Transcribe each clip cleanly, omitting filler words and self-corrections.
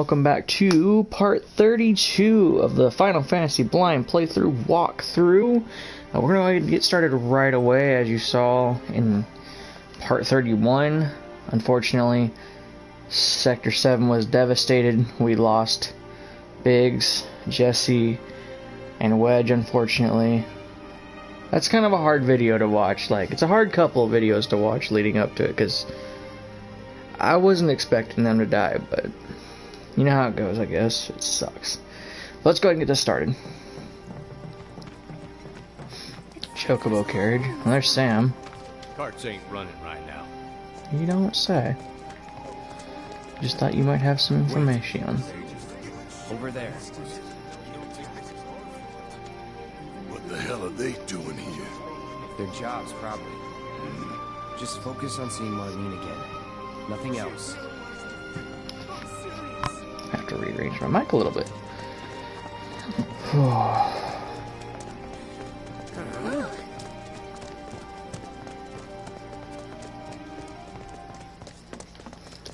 welcome back to part 32 of the Final Fantasy Blind playthrough walkthrough. We're going to get started right away, as you saw in part 31. Unfortunately, Sector 7 was devastated. We lost Biggs, Jesse, and Wedge, unfortunately. That's kind of a hard video to watch. Like, it's a hard couple of videos to watch leading up to it, because I wasn't expecting them to die, but you know how it goes, I guess. It sucks. Let's go ahead and get this started. Chocobo carriage. Well, there's Sam. Carts ain't running right now. You don't say. Just thought you might have some information. Over there. What the hell are they doing here? Their jobs, probably. Just focus on seeing Marlene again. Nothing else. I have to rearrange my mic a little bit.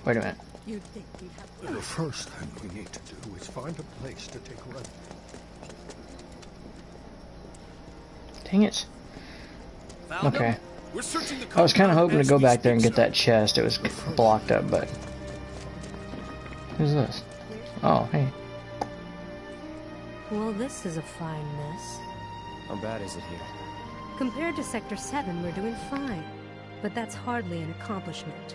Wait a minute. The first thing we need to do is find a place to take a run. Dang it. Found Okay. them? We're searching the I was kind of compound hoping to as go we back there and speak, get that chest. It was blocked up, but... Who's this? Oh, hey. Well, this is a fine mess. How bad is it here? Compared to Sector 7, we're doing fine. But that's hardly an accomplishment.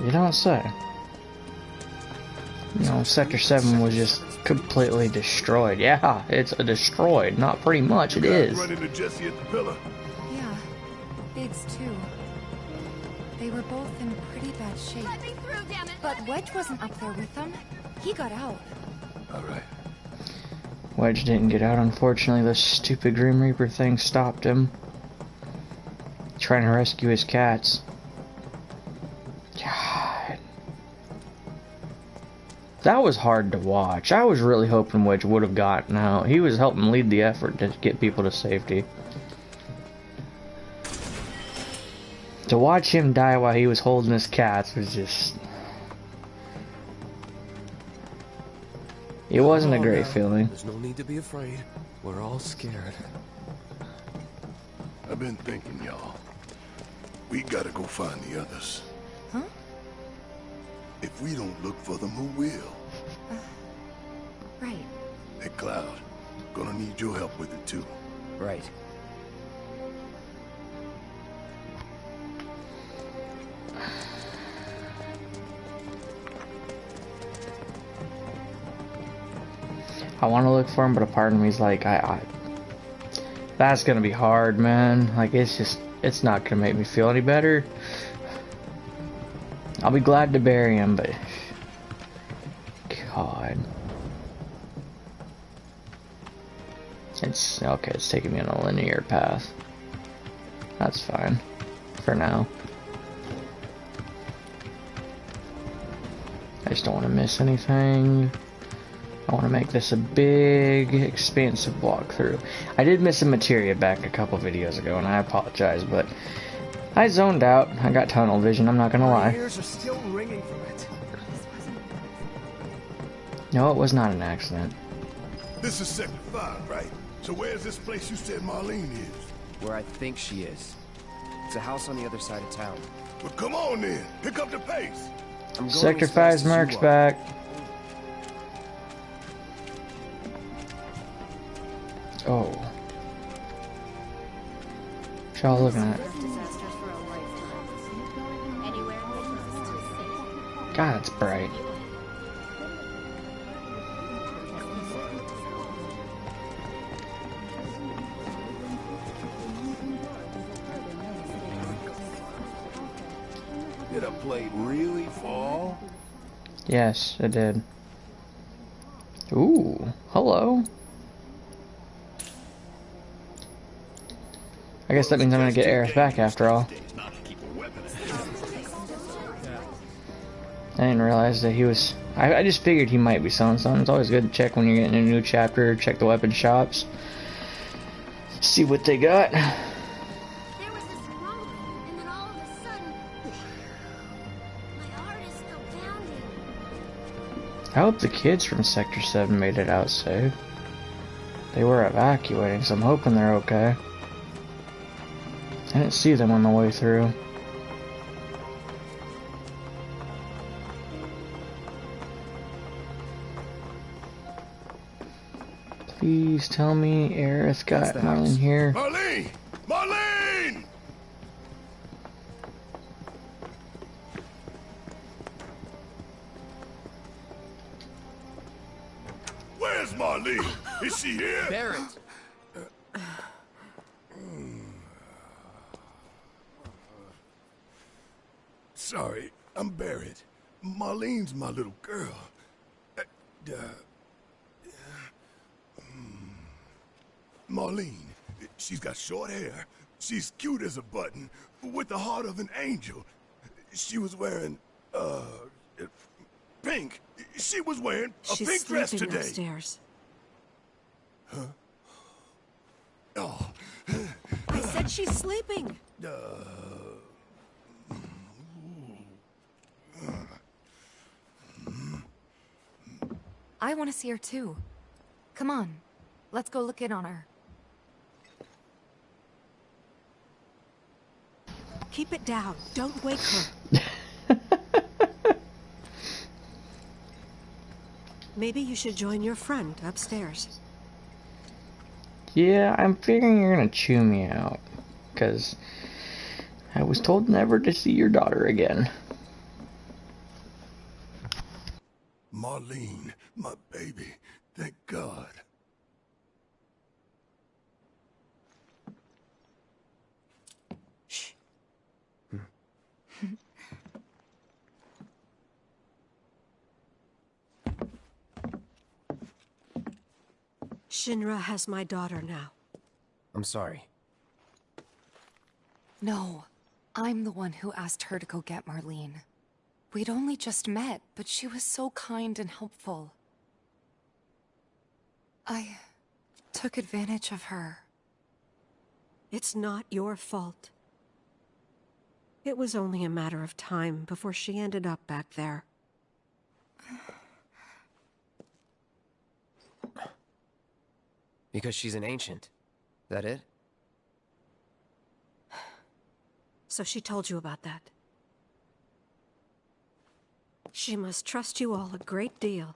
You don't say. You know, Sector 7 was just completely destroyed. Yeah, it's destroyed. Not pretty much, it is. Run into Jesse at the pillar. Yeah, Biggs too. They were both in pretty bad shape. Let me through, damn it! But Wedge wasn't up there with them. He got out. All right. Wedge didn't get out, unfortunately. The stupid Grim Reaper thing stopped him. Trying to rescue his cats. God. That was hard to watch. I was really hoping Wedge would have gotten out. He was helping lead the effort to get people to safety. To watch him die while he was holding his cats was just... It wasn't a great feeling. There's no need to be afraid. We're all scared. I've been thinking, y'all. We gotta go find the others. Huh? If we don't look for them, who will? Right. Hey, Cloud. Gonna need your help with it, too. Right. I want to look for him, but a part of me's like, that's gonna be hard, man. Like, it's not gonna make me feel any better. I'll be glad to bury him, but... God. It's taking me on a linear path. That's fine. For now. I just don't want to miss anything. I want to make this a big, expansive walkthrough. I did miss a materia back a couple videos ago, and I apologize, but I zoned out. I got tunnel vision, I'm not gonna lie. My ears are still ringing from it. No, it was not an accident. This is Sector 5, right? So where's this place you said Marlene is? Where I think she is. It's a house on the other side of town. Well, come on then. Pick up the pace. I'm going Sector as fast 5's as you Merc's are. back. Oh. What y'all looking at? God, it's bright. Did a plate really fall? Yes, it did. Ooh, hello. I guess that means I'm gonna get Aerith back after all. I didn't realize that he was... I just figured he might be selling something. It's always good to check when you're getting a new chapter, check the weapon shops. See what they got. There was this rumbling, and then all of a sudden, my heart is still pounding. I hope the kids from Sector 7 made it out safe. They were evacuating, so I'm hoping they're okay. I didn't see them on the way through. Please tell me Aerith got Marlene here. Marlene! Marlene! Where's Marlene? Is she here? Barret! Sorry, I'm Barret. Marlene's my little girl. Marlene, she's got short hair. She's cute as a button, with the heart of an angel. She was wearing, pink. She was wearing a She's pink dress sleeping today. upstairs. Oh, I said she's sleeping. I want to see her too. Come on, let's go look in on her. Keep it down. Don't wake her. Maybe you should join your friend upstairs. Yeah, I'm figuring you're gonna chew me out. Because I was told never to see your daughter again. Marlene, my baby. Thank God. Shh. Shinra has my daughter now. I'm sorry. No, I'm the one who asked her to go get Marlene. We'd only just met, but she was so kind and helpful. I took advantage of her. It's not your fault. It was only a matter of time before she ended up back there. Because she's an ancient. That it? So she told you about that. She must trust you all a great deal.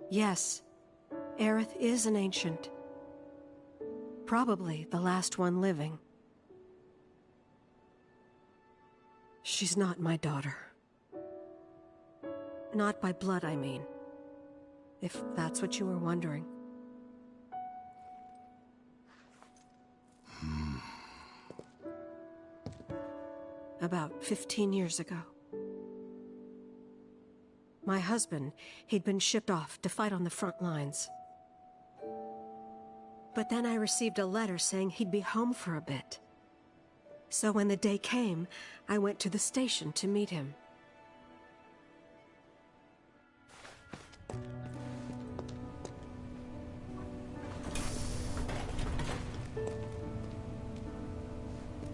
Yes, Aerith is an ancient. Probably the last one living. She's not my daughter. Not by blood, I mean. If that's what you were wondering. About 15 years ago. My husband, he'd been shipped off to fight on the front lines. But then I received a letter saying he'd be home for a bit. So when the day came, I went to the station to meet him.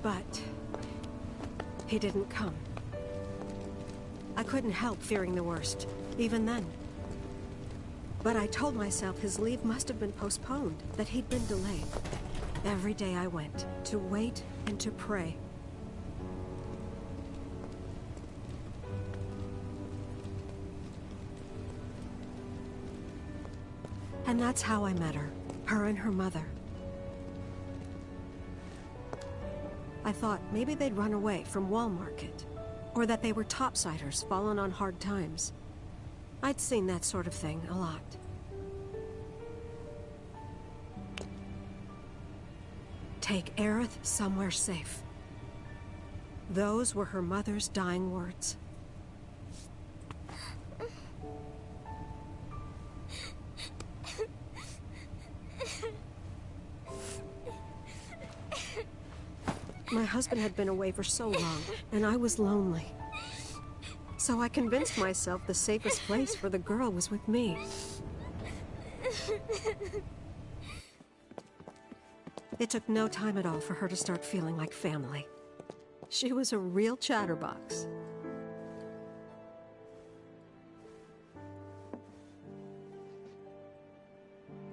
But he didn't come. I couldn't help fearing the worst, even then. But I told myself his leave must have been postponed, that he'd been delayed. Every day I went, to wait and to pray. And that's how I met her and her mother. I thought maybe they'd run away from Wall Market, or that they were topsiders fallen on hard times. I'd seen that sort of thing a lot. Take Aerith somewhere safe. Those were her mother's dying words. My husband had been away for so long, and I was lonely. So I convinced myself the safest place for the girl was with me. It took no time at all for her to start feeling like family. She was a real chatterbox.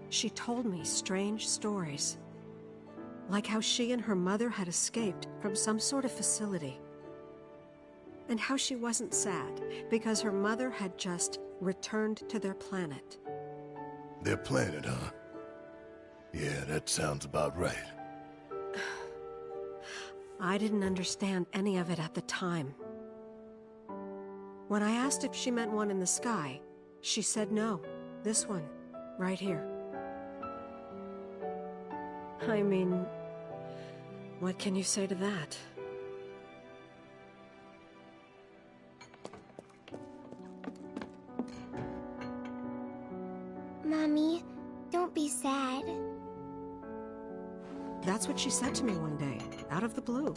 she told me strange stories. Like how she and her mother had escaped from some sort of facility. And how she wasn't sad because her mother had just returned to their planet. Their planet, huh? Yeah, that sounds about right. I didn't understand any of it at the time. When I asked if she meant one in the sky, she said no. This one, right here. I mean, what can you say to that? Mommy, don't be sad. That's what she said to me one day, out of the blue.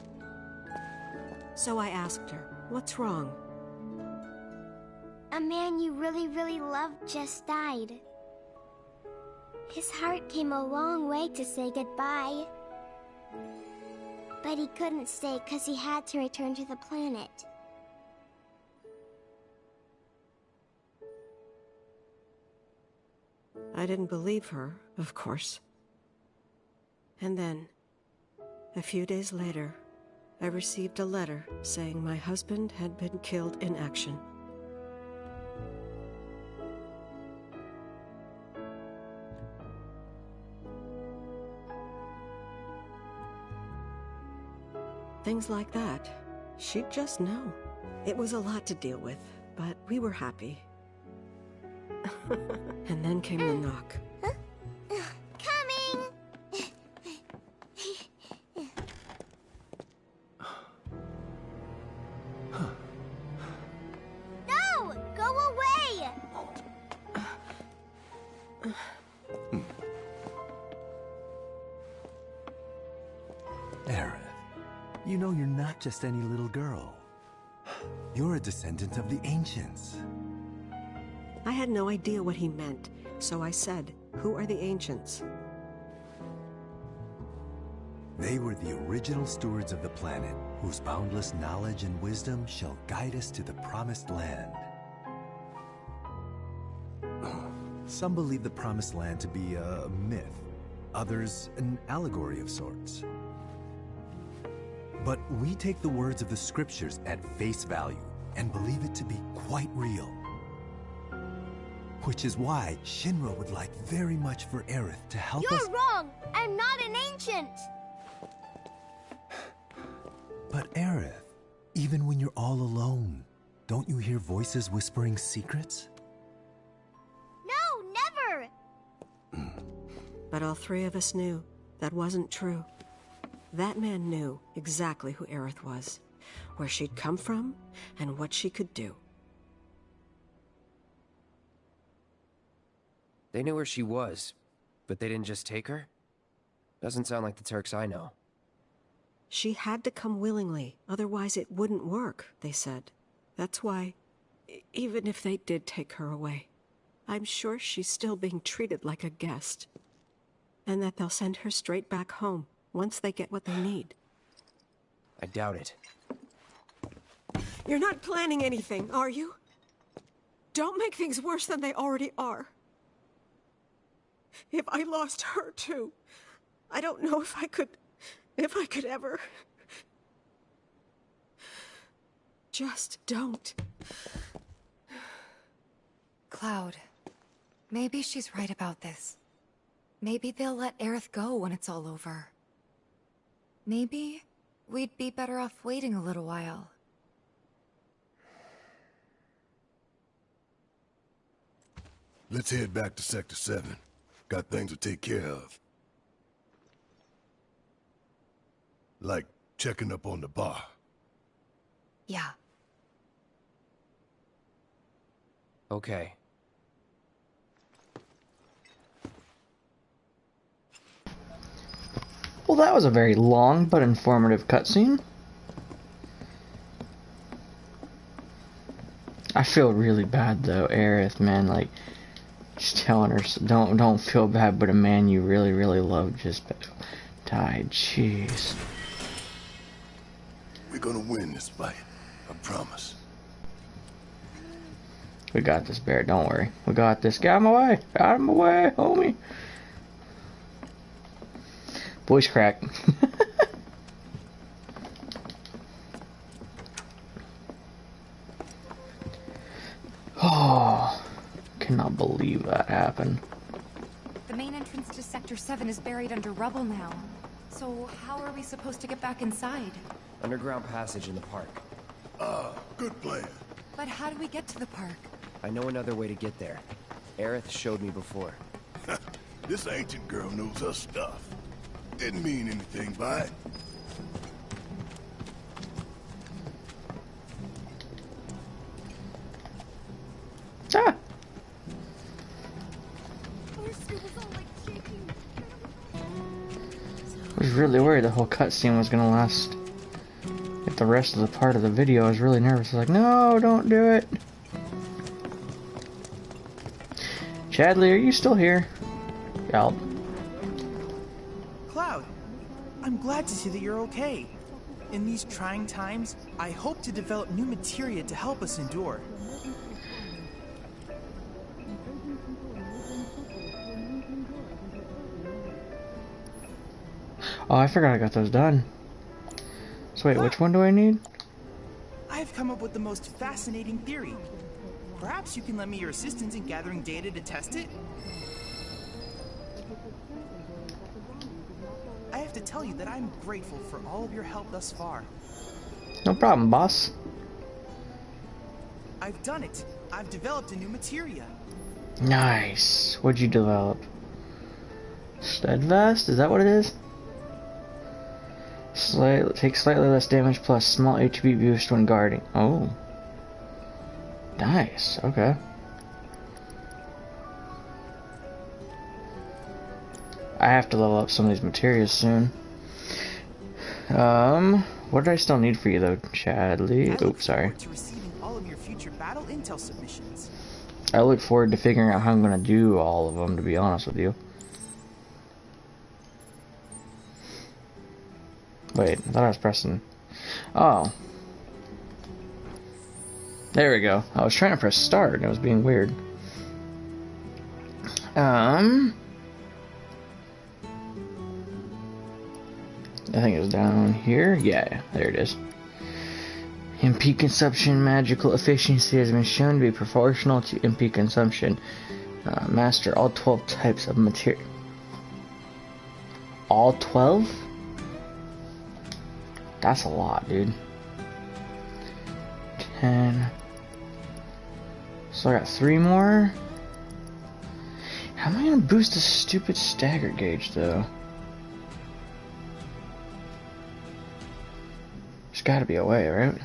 So I asked her, what's wrong? A man you really, really loved just died. His heart came a long way to say goodbye. But he couldn't stay because he had to return to the planet. I didn't believe her, of course. And then, a few days later, I received a letter saying my husband had been killed in action. Things like that, she'd just know. It was a lot to deal with, but we were happy. And then came the knock. Coming! No! Go away! Aerith, you know you're not just any little girl. You're a descendant of the Ancients. I had no idea what he meant, so I said, "Who are the Ancients?" They were the original stewards of the planet, whose boundless knowledge and wisdom shall guide us to the promised land. Some believe the promised land to be a myth, others an allegory of sorts. But we take the words of the scriptures at face value and believe it to be quite real. Which is why Shinra would like very much for Aerith to help us— You're wrong! I'm not an ancient! But Aerith, even when you're all alone, don't you hear voices whispering secrets? No, never! But all three of us knew that wasn't true. That man knew exactly who Aerith was, where she'd come from, and what she could do. They knew where she was, but they didn't just take her? Doesn't sound like the Turks I know. She had to come willingly, otherwise it wouldn't work, they said. That's why, even if they did take her away, I'm sure she's still being treated like a guest. And that they'll send her straight back home, once they get what they need. I doubt it. You're not planning anything, are you? Don't make things worse than they already are. If I lost her too, I don't know if I could ever. Just don't. Cloud, maybe she's right about this. Maybe they'll let Aerith go when it's all over. Maybe we'd be better off waiting a little while. Let's head back to Sector 7. Got things to take care of. Like checking up on the bar. Yeah. Okay. Well, that was a very long but informative cutscene. I feel really bad though, Aerith, man. Like, just telling her, don't feel bad, but a man you really, really love just died. Jeez. We're gonna win this fight. I promise. We got this, Barret. Don't worry. We got this. Get out of my way. Get out of my way, homie. Voice crack. Oh, cannot believe that happened. The main entrance to Sector 7 is buried under rubble now. So how are we supposed to get back inside? Underground passage in the park. Good plan. But how do we get to the park? I know another way to get there. Aerith showed me before. This ancient girl knows her stuff. Didn't mean anything by it. Ah! I was really worried the whole cutscene was gonna last. If the rest of the part of the video, I was really nervous. I was like, no, don't do it. Chadley, are you still here? Yeah. Cloud, I'm glad to see that you're okay. In these trying times, I hope to develop new materia to help us endure. Oh, I forgot I got those done. So wait, which one do I need? I've come up with the most fascinating theory. Perhaps you can lend me your assistance in gathering data to test it? I have to tell you that I'm grateful for all of your help thus far. No problem, boss. I've done it. I've developed a new materia. Nice. What'd you develop? Steadfast? Is that what it is? Takes slightly less damage plus small HP boost when guarding. Oh. Nice. Okay. I have to level up some of these materials soon. What do I still need for you though, Chadley? Oops, sorry. To receiving all of your future battle intel submissions. I look forward to figuring out how I'm gonna do all of them, to be honest with you. Wait, I thought I was pressing... Oh. There we go. I was trying to press start and it was being weird. I think it was down here. Yeah, there it is. MP consumption magical efficiency has been shown to be proportional to MP consumption. Master all 12 types of material. All 12? That's a lot, dude. 10. So I got 3 more. How am I gonna boost this stupid stagger gauge, though? There's gotta be a way, right?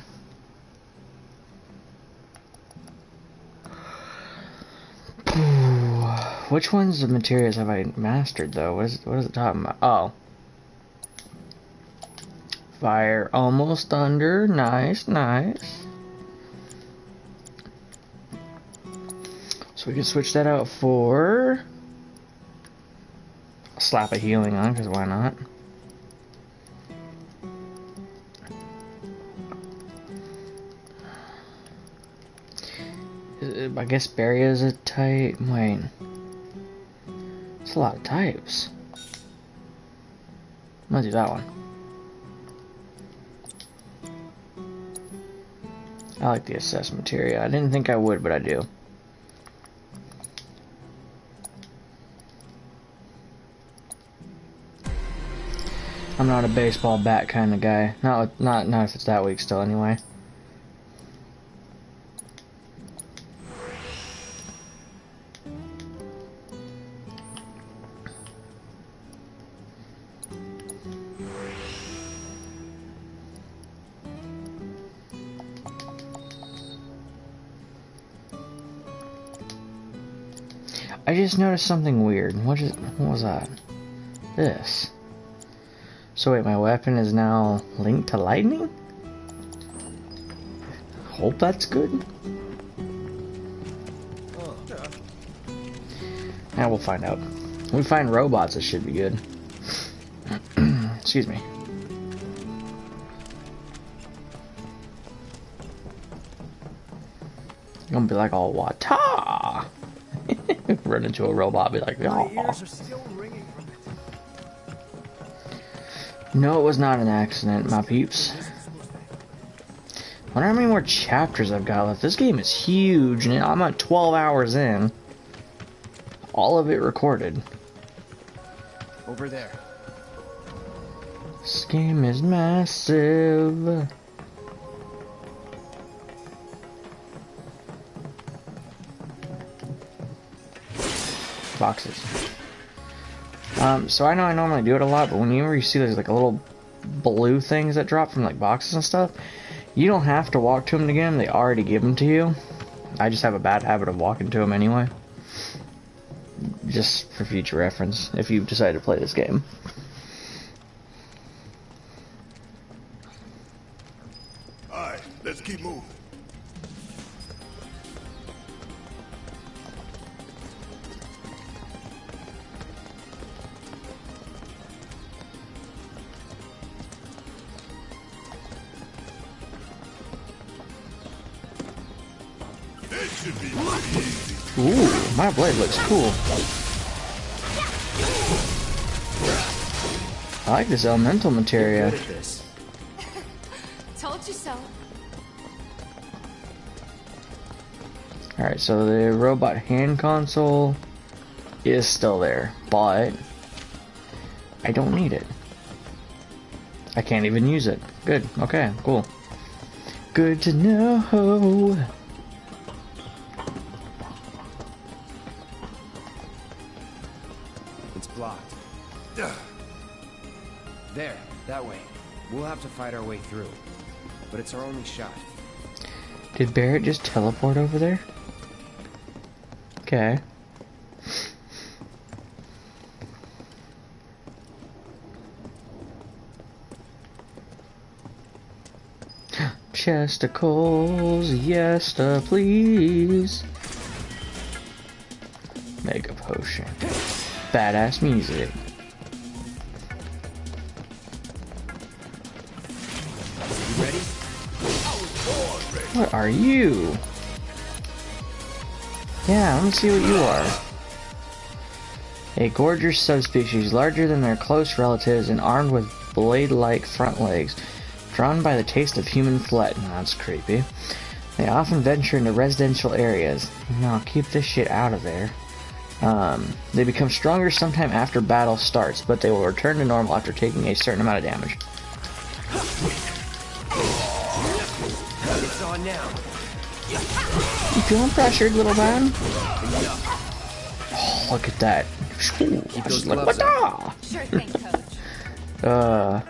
Which ones of materials have I mastered, though? What is it talking about? Oh. Fire, almost thunder. Nice, nice. So we can switch that out for... I'll slap a healing on, because why not? I guess berry is a type. Wait. It's a lot of types. I'm gonna do that one. I like the assess materia. I didn't think I would, but I do. I'm not a baseball bat kind of guy. Not if it's that weak still anyway. I just noticed something weird. What was that? This. So wait, my weapon is now linked to lightning? Hope that's good. Now we'll find out. When we find robots, it should be good. Excuse me. You're gonna be like all wata. Run into a robot, be like, oh. My ears are still ringing from it. No, it was not an accident, my peeps. I wonder how many more chapters I've got left. This game is huge, and I'm at 12 hours in. All of it recorded. Over there. This game is massive. Boxes. So I know I normally do it a lot, but whenever you see there's like a little blue things that drop from like boxes and stuff, you don't have to walk to them to get them. They already give them to you. I just have a bad habit of walking to them anyway. Just for future reference, if you decide to play this game. Alright, let's keep moving. This should be pretty easy. Ooh, my blade looks cool. I like this elemental materia. Told you so. Alright, so the robot hand console is still there, but I don't need it. I can't even use it. Good, okay, cool. Good to know. It's blocked. There, that way. We'll have to fight our way through. But it's our only shot. Did Barrett just teleport over there? Okay. Chesticles, yes, please. Mega potion. Badass music. You ready? What are you? Yeah, let me see what you are. A gorgeous subspecies, larger than their close relatives and armed with blade-like front legs, drawn by the taste of human flesh. That's creepy. They often venture into residential areas. No, keep this shit out of there. They become stronger sometime after battle starts, but they will return to normal after taking a certain amount of damage. It's on now. You feeling pressured, little man? Oh, look at that. Ooh, I was just like, what the? Sure thing, Coach.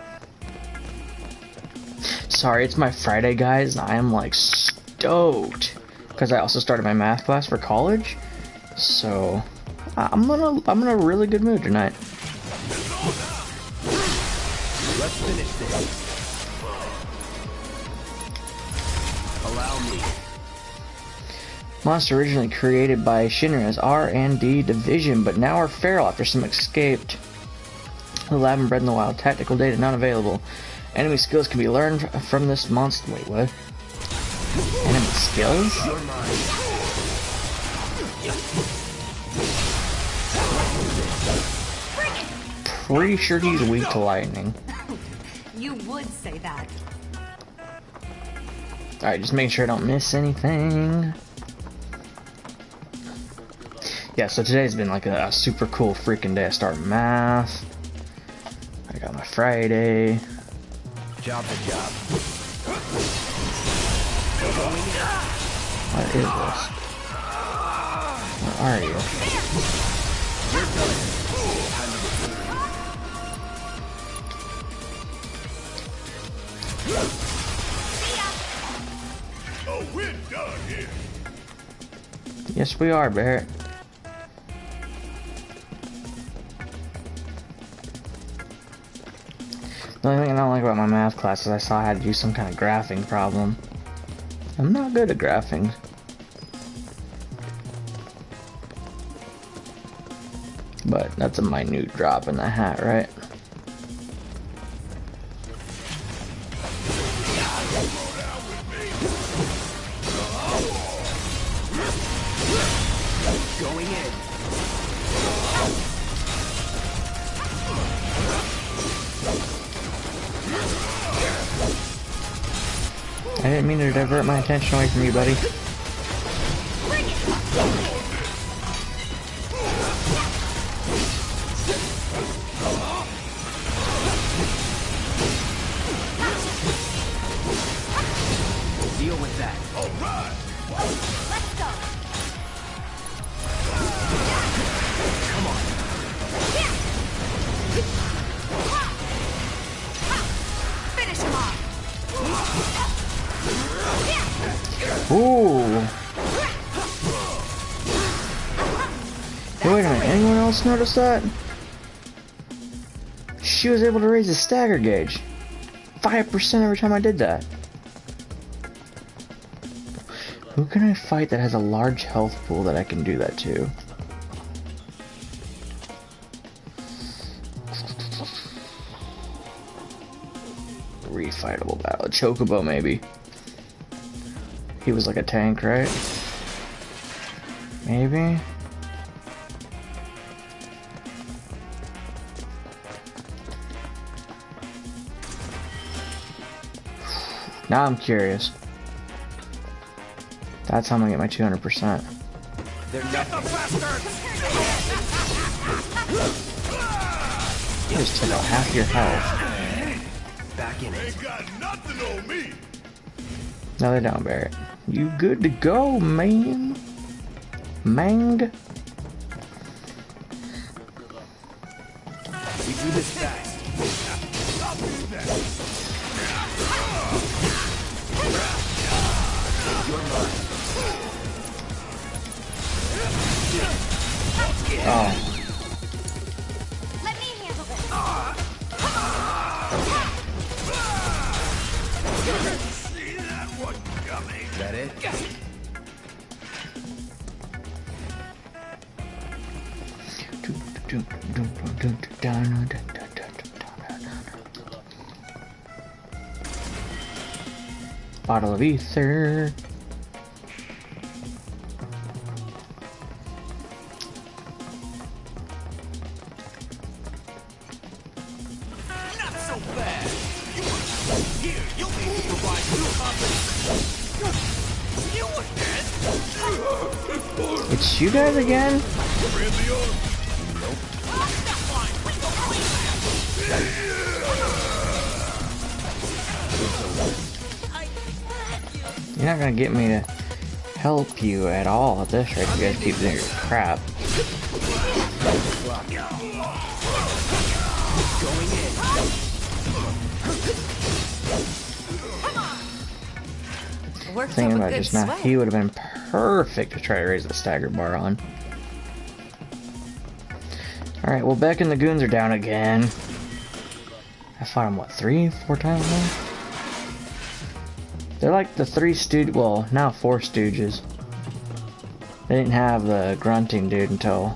Sorry, it's my Friday, guys, and I am like stoked because I also started my math class for college, so I'm in a really good mood tonight. Let's finish this. Allow me. Monster originally created by Shinra's R&D division, but now are feral after some escaped. The lab and bred in the wild. Tactical data not available. Enemy skills can be learned from this monster. Wait, what? Enemy skills? Pretty sure he's weak to lightning. You would say that. Alright, just making sure I don't miss anything. Yeah, so today's been like a super cool freaking day. I started math. I got my Friday. Job to job. What is this? Where are you? Oh, we're done here. Yes, we are, Barrett. The only thing I don't like about my math class is I saw I had to do some kind of graphing problem. I'm not good at graphing. But that's a minute drop in the hat, right? Going in. I didn't mean to divert my attention away from you, buddy. Deal with that. All right. Let's go. Come on. Finish him off. Ooh. Hey, wait a minute. Anyone else notice that? She was able to raise the stagger gauge 5% every time I did that. Who can I fight that has a large health pool that I can do that to? Refightable battle. Chocobo, maybe. He was like a tank, right? Maybe? Now I'm curious. That's how I'm gonna get my 200%. They're nothing. You just took out half your health. Back in it. Ain't got nothing on me. No, they don't, Barret. You good to go, man. Mang. We do this fast. You're mine. Oh. Let me handle this. See that one coming? Is that it? Bottle of ether. Not so bad. Here, you'll need to provide new compensation. You were dead. It's you guys again? You're not gonna get me to help you at all at this rate. You guys keep doing your crap. Going in. Thinking about just now, he would have been perfect to try to raise the stagger bar on. Alright, well, Beck and the goons are down again. I fought him, what, 3-4 times now? They're like the 3 stooges, well, now 4 stooges. They didn't have the grunting dude until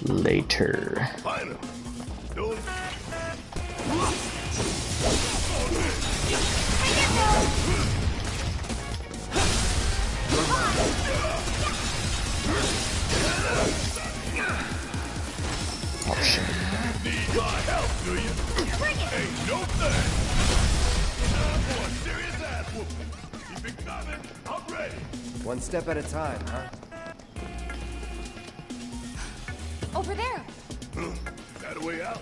later. Oh shit. Need my help, do you? Ain't no thing. Now for a serious ass whooping. Keep it coming. I'm ready. One step at a time, huh? Over there! Is that a way out?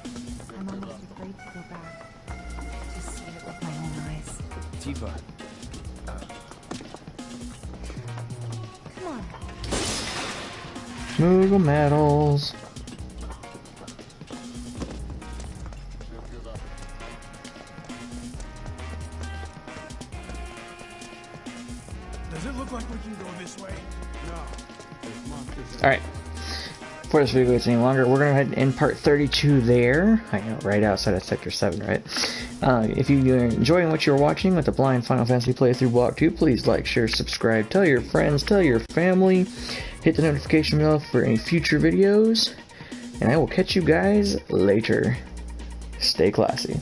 I'm almost afraid to go back. Just see it with my own eyes. Tifa. Come on. Moogle medals. Does it look like we can go this way? No. Alright. Before this video gets any longer, we're going to head in part 32 there. I know, right outside of Sector 7, right? If you're enjoying what you're watching with the Blind Final Fantasy playthrough walkthrough, please like, share, subscribe, tell your friends, tell your family, hit the notification bell for any future videos, and I will catch you guys later. Stay classy.